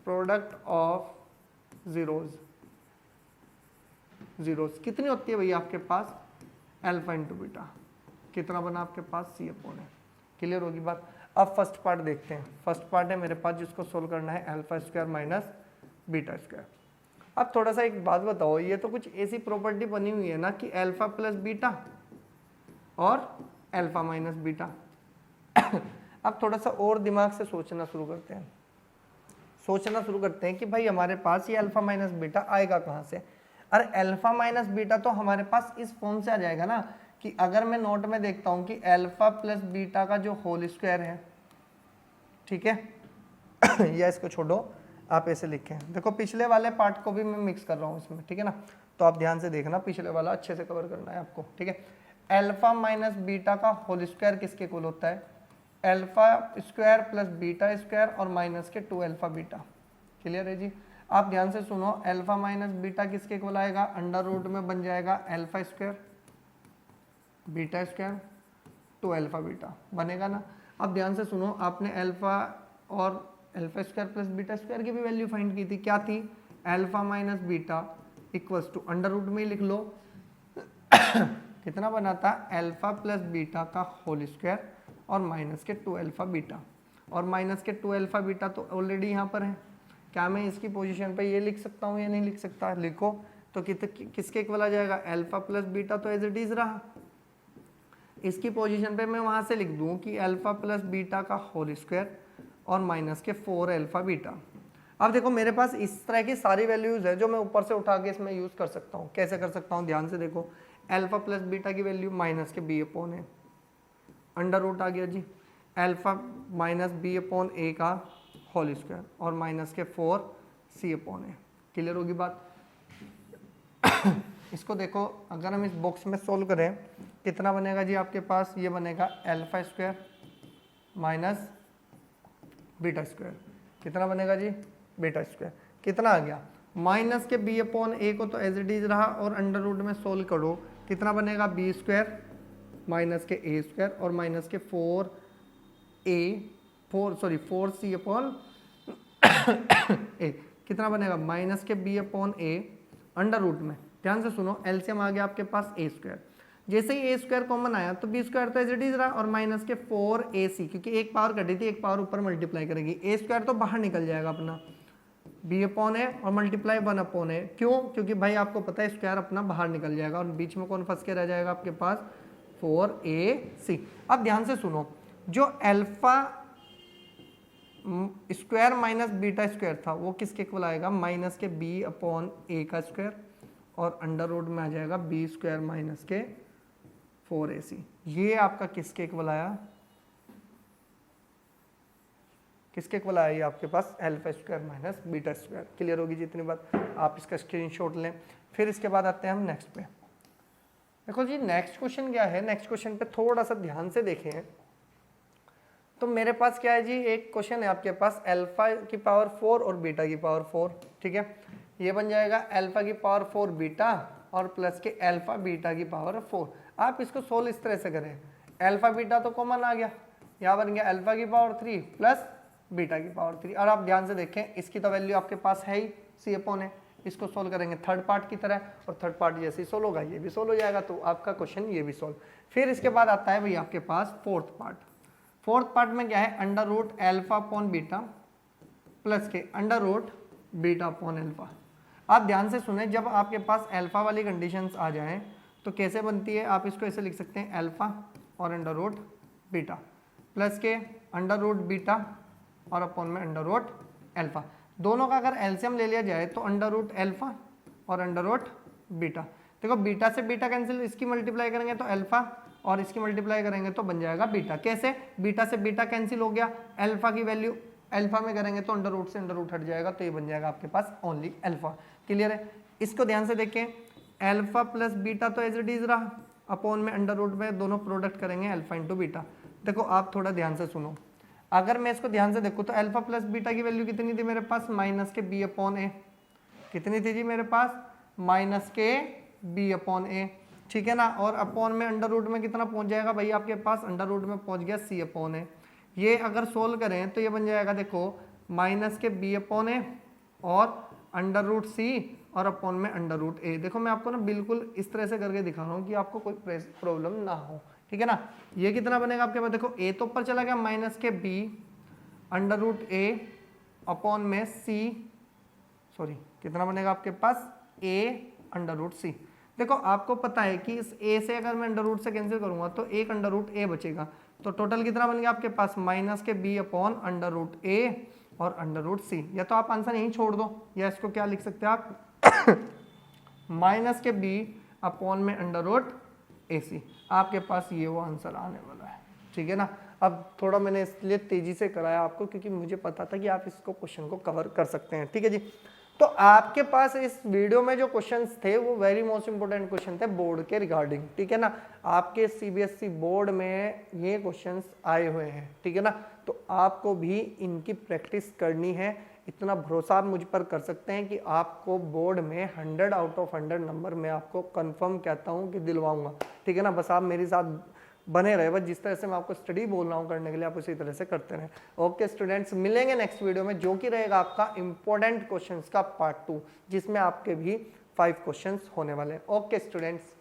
प्रोडक्ट ऑफ जीरोज कितनी होती है भैया आपके पास, अल्फा इंटू बीटा, कितना बना आपके पास, सी अपॉन है। क्लियर होगी बात। अब फर्स्ट पार्ट देखते हैं। फर्स्ट पार्ट है मेरे पास जिसको सोल्व करना है alpha square minus beta square. अब थोड़ा सा एक बात बताओ, ये तो कुछ ऐसी प्रॉपर्टी बनी हुई है ना कि अल्फा प्लस बीटा और अल्फा माइनस बीटा। अब थोड़ा सा और दिमाग से सोचना शुरू करते हैं कि भाई हमारे पास ये अल्फा माइनस बीटा आएगा कहाँ से। अरे अल्फा माइनस बीटा तो हमारे पास इस फॉर्म से आ जाएगा ना, कि अगर मैं नोट में देखता हूं कि अल्फा प्लस बीटा का जो होल स्क्वायर है, ठीक है, या इसको छोड़ो आप ऐसे लिखें, देखो पिछले वाले पार्ट को भी मैं मिक्स कर रहा हूं इसमें, ठीक है ना। तो आप ध्यान से देखना, पिछले वाला अच्छे से कवर करना है आपको, ठीक है। अल्फा माइनस बीटा का होल स्क्वायर किसके इक्वल होता है, alpha square plus beta square और माइनस के 2 अल्फा बीटा। क्लियर है जी। आप ध्यान से सुनो, अल्फा माइनस बीटा किसके इक्वल आएगा, अंडर रूट में बन जाएगा alpha square beta square 2 alpha beta बनेगा ना। अब ध्यान से सुनो, आपने अल्फा और alpha square plus beta square की भी वैल्यू फाइंड की थी, क्या थी, alpha minus beta equals to under root में ही लिख लो कितना बना था, अल्फा प्लस बीटा का होल स्क्वायर और माइनस के 2 अल्फा बीटा, और माइनस के 2 अल्फा बीटा तो ऑलरेडी यहाँ पर है। क्या मैं इसकी पोजीशन पे ये लिख सकता हूँ या नहीं लिख सकता, लिखो तो किसके इक्वल आ जाएगा, अल्फा प्लस बीटा तो एज इट इज रहा, इसकी पोजीशन पे मैं वहां से लिख दूं कि अल्फा प्लस बीटा का होल स्क्वायर और माइनस के 4 अल्फा बीटा। अब देखो मेरे पास इस तरह की सारी वैल्यूज है जो मैं ऊपर से उठा के इसमें यूज कर सकता हूँ। कैसे कर सकता हूँ, ध्यान से देखो, अल्फा प्लस बीटा की वैल्यू माइनस के बी अपॉन है, अंडर रूट आ गया जी, अल्फा माइनस बी अपॉन ए का होल स्क्वायर और माइनस के 4 सी अपॉन है। क्लियर होगी बात। इसको देखो, अगर हम इस बॉक्स में सोल्व करें कितना बनेगा जी आपके पास, ये बनेगा alpha square minus beta square, कितना बनेगा जी, बीटा स्क्वायर, कितना आ गया, माइनस के बी अपॉन ए को तो एज इट इज रहा और अंडर रूट में सोल्व करो कितना बनेगा, बी स्क्वायर माइनस के ए स्क्वायर और माइनस के 4 सी अपॉन ए, कितना बनेगा, माइनस के B upon A under root में, ध्यान से सुनो, एलसीएम आ गया आपके पास ए स्क्वायर, जैसे ही ए स्क्वायर कॉमन आया तो बी स्क्वायर तो एज इट इज रहा और माइनस के 4ac, क्योंकि एक पावर कटी थी एक पावर ऊपर मल्टीप्लाई करेगी, ए स्क्वायर तो बाहर निकल जाएगा अपना, बी अपॉन है और मल्टीप्लाई 1 अपॉन है, क्यों, क्योंकि भाई आपको पता है स्क्वायर अपना बाहर निकल जाएगा और बीच में कौन फंस के रह जाएगा आपके पास, 4ac। अब ध्यान से सुनो, जो alpha square minus beta square था वो किसके इक्वल आएगा, माइनस के बी अपॉन ए का स्क्वायर और अंडर रूट में आ जाएगा बी स्क्वायर माइनस के 4ac। ये आपका किसके इक्वल आया, किसके इक्वल आया, ये आपके पास alpha square minus beta square. Clear होगी जितनी बात, आप इसका स्क्रीनशॉट लें। फिर इसके बाद आते हैं हम नेक्स्ट पे। देखो जी नेक्स्ट क्वेश्चन क्या है, नेक्स्ट क्वेश्चन पे थोड़ा सा ध्यान से देखें। तो मेरे पास क्या है जी, एक क्वेश्चन है आपके पास अल्फा की पावर 4 और बीटा की पावर 4, ठीक है। ये बन जाएगा अल्फा की पावर 4 बीटा और प्लस के अल्फा बीटा की पावर 4। आप इसको सोल्व इस तरह से करें, अल्फा बीटा तो कॉमन आ गया, यहाँ बन गया अल्फा की पावर 3 प्लस बीटा की पावर 3। और आप ध्यान से देखें इसकी तो वैल्यू आपके पास है ही, सी अपॉन है। इसको सोल्व करेंगे थर्ड पार्ट की तरह, और थर्ड पार्ट जैसे ही सोल्व होगा ये भी सोल्व हो जाएगा, तो आपका क्वेश्चन ये भी सोल्व। फिर इसके बाद आता है भाई आपके पास फोर्थ पार्ट। फोर्थ पार्ट में क्या है, under root alpha upon beta plus के under root beta upon alpha. आप ध्यान से सुने, जब आपके पास अल्फा वाली कंडीशंस आ जाएं तो कैसे बनती है, आप इसको ऐसे लिख सकते हैं अल्फा और अंडर रूट बीटा प्लस के अंडर रूट बीटा और अपॉन में अंडर रूट अल्फा। दोनों का अगर एलसीएम ले लिया जाए तो अंडर रूट अल्फा और अंडर रूट बीटा। देखो बीटा से बीटा कैंसिल, इसकी मल्टीप्लाई करेंगे तो अल्फा और इसकी मल्टीप्लाई करेंगे तो बन जाएगा बीटा। कैसे, बीटा से बीटा कैंसिल हो गया, अल्फा की वैल्यू अल्फा में करेंगे तो अंडर रूट से अंडर रूट हट जाएगा, तो ये बन जाएगा आपके पास ओनली अल्फा। क्लियर है, इसको ध्यान से देखें, अल्फा प्लस बीटा तो एज इट इज रहा, अपॉन में अंडर रूट में दोनों प्रोडक्ट करेंगे अल्फा इंटू बीटा। देखो आप थोड़ा ध्यान से सुनो, अगर मैं इसको ध्यान से देखूँ तो अल्फा प्लस बीटा की वैल्यू कितनी थी मेरे पास, माइनस के बी अपॉन ए। कितनी थी जी मेरे पास, माइनस के बी अपॉन ए, ठीक है ना। और अपॉन में अंडर रूट में कितना पहुंच जाएगा भाई आपके पास, अंडर रूट में पहुंच गया सी अपॉन ए। ये अगर सोल्व करें तो ये बन जाएगा देखो माइनस के बी अपॉन ए और अंडर रूट सी और अपॉन में अंडर रूट ए। देखो मैं आपको ना बिल्कुल इस तरह से करके दिखा रहा हूँ कि आपको कोई प्रॉब्लम ना हो, ठीक है ना। ये कितना बनेगा आपके पास, देखो ए तो ऊपर चला गया, माइनस के b under root a upon में सी, सॉरी कितना बनेगा आपके पास, ए अंडर रूट सी। देखो आपको पता है कि इस ए से अगर मैं अंडर रूट से कैंसिल करूंगा तो एक अंडर रूट ए बचेगा, तो टोटल कितना बन गया आपके पास, माइनस के बी अपॉन अंडर रूट ए और अंडर रूट सी। या तो आप आंसर यहीं छोड़ दो, या इसको क्या लिख सकते हैं आप माइनस के बी अपॉन में अंडर रूट ए सी। आपके पास ये वो आंसर आने वाला है, ठीक है ना। अब थोड़ा मैंने इसलिए तेजी से कराया आपको क्योंकि मुझे पता था कि आप इसको क्वेश्चन को कवर कर सकते हैं, ठीक है जी। तो आपके पास इस वीडियो में जो क्वेश्चंस थे वो वेरी मोस्ट इंपोर्टेंट क्वेश्चन थे बोर्ड के रिगार्डिंग, ठीक है ना। आपके सीबीएसई बोर्ड में ये क्वेश्चंस आए हुए हैं, ठीक है ना। तो आपको भी इनकी प्रैक्टिस करनी है, इतना भरोसा आप मुझ पर कर सकते हैं कि आपको बोर्ड में 100 आउट ऑफ 100 नंबर मैं आपको कंफर्म कहता हूं कि दिलवाऊंगा, ठीक है ना। बस आप मेरे साथ बने रहे, बस जिस तरह से मैं आपको स्टडी बोल रहा हूँ करने के लिए आप उसी तरह से करते रहें। ओके स्टूडेंट्स, मिलेंगे नेक्स्ट वीडियो में जो कि रहेगा आपका इंपॉर्टेंट क्वेश्चंस का पार्ट 2, जिसमें आपके भी 5 क्वेश्चंस होने वाले हैं। Okay students.